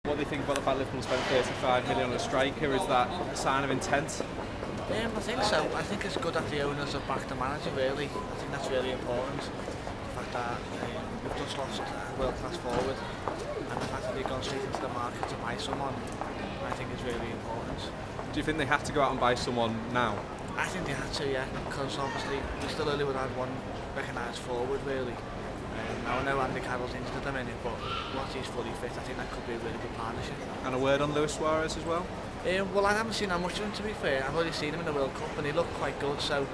What do you think about the fact Liverpool spent 35 million on a striker? Is that a sign of intent? I think so. I think it's good that the owners have backed the manager, really. I think that's really important. The fact that we've just lost a world-class forward, and the fact that they've gone straight into the market to buy someone, I think is really important. Do you think they have to go out and buy someone now? I think they had to, yeah, because obviously we still only would have one recognised forward, really. Now I know Andy Carroll's injured at the minute, but once he's fully fit, I think that could be a really good partnership. And a word on Suarez as well? Well, I haven't seen that much of him, to be fair. I've only seen him in the World Cup and he looked quite good, so...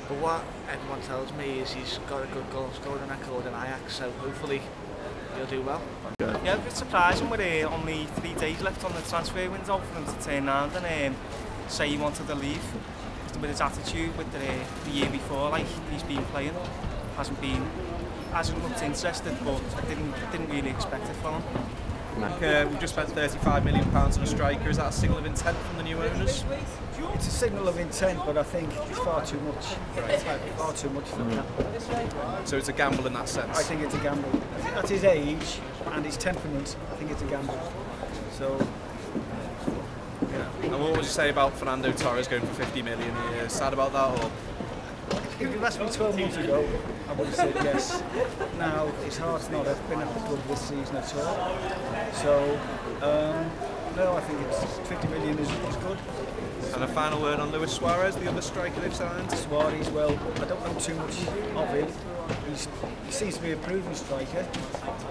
But what everyone tells me is he's got a good goal scoring record in Ajax, so hopefully he'll do well. Yeah, a bit surprising with only 3 days left on the transfer window for him to turn around and say he wanted to leave. With his attitude with the year before, like he's been playing, hasn't looked interested, but I didn't really expect it from him. We've just spent £35 million on a striker. Is that a signal of intent from the new owners? It's a signal of intent, but I think it's far too much. Far too much for him. So it's a gamble in that sense? I think it's a gamble. I think at his age and his temperament, I think it's a gamble. So. And what would you say about Fernando Torres going for 50 million a year? Sad about that, or? If you asked me 12 months ago, I would have said yes. Now, his heart's not been at the club this season at all. So, no, I think it's 50 million is good. And a final word on Suarez, the other striker they've signed? Suarez, well, I don't know too much of him. He seems to be a proven striker,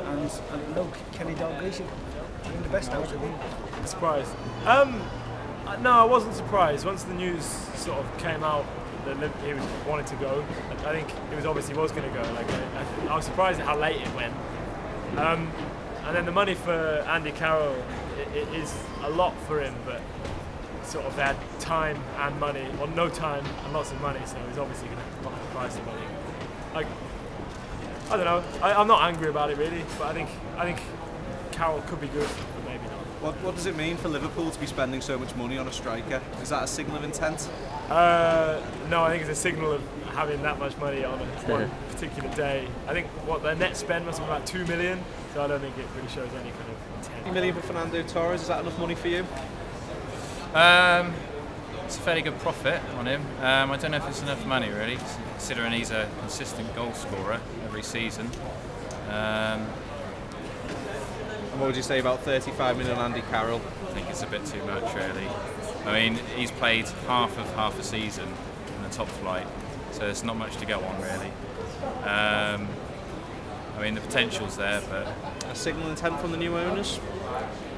and I know Kenny Dalglish doing the best out of him. Surprised? No, I wasn't surprised. Once the news sort of came out that he wanted to go, I think it was obviously was going to go. Like I was surprised at how late it went. And then the money for Andy Carroll it is a lot for him, but sort of they had time and money, or no time and lots of money, so he's obviously going to not have the price of money. Like I don't know. I'm not angry about it really, but I think Carroll could be good, but maybe not. What does it mean for Liverpool to be spending so much money on a striker? Is that a signal of intent? No, I think it's a signal of having that much money on one particular day. I think what their net spend must be about 2 million, so I don't think it really shows any kind of intent. 50 million for Fernando Torres, is that enough money for you? It's a fairly good profit on him. I don't know if it's enough money really, considering he's a consistent goal scorer every season. And what would you say about 35 million on Andy Carroll? I think it's a bit too much really. I mean, he's played half a season in the top flight, so there's not much to go on really. I mean, the potential's there, but... A signal intent from the new owners?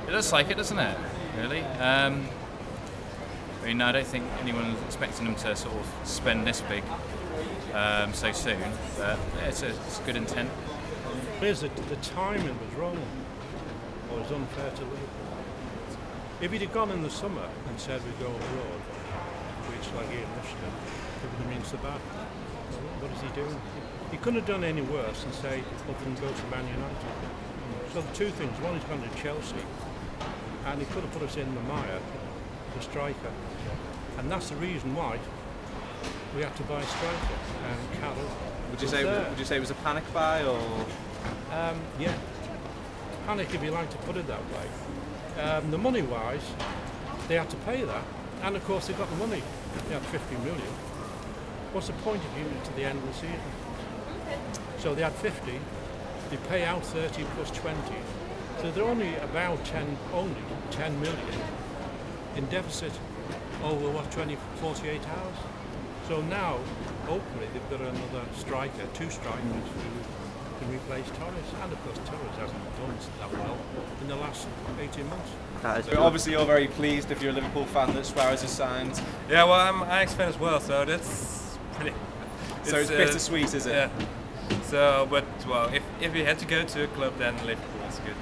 It looks like it, doesn't it, really? I mean, I don't think anyone's expecting them to sort of spend this big so soon, but yeah, it's a good intent. The timing was wrong, or was unfair to Liverpool. If he'd have gone in the summer and said we'd go abroad, which like Ian Rushton, it would have been so bad. What is he doing? He couldn't have done any worse than say, other than go to Man United. So the two things, one, he's gone to Chelsea, and he could have put us in the mire, the striker. And that's the reason why we had to buy a striker. And Carroll. Would you say it was a panic buy, or? Yeah, panic if you like to put it that way. The money-wise, they had to pay that, and of course they got the money. They had 50 million. What's the point of giving it to the end of the season? So they had 50. They pay out 30 plus 20. So they're only about 10 million in deficit over 48 hours. So now, hopefully, they've got another striker, 2 strikers who can replace Torres. And of course, Torres hasn't done that well in the last 18 months. So obviously you're very pleased if you're a Liverpool fan that Suarez is signed. Yeah, well, I'm an Ajax fan as well, so that's pretty... So it's bittersweet, is it? Yeah. So, but, well, if you had to go to a club, then Liverpool is good.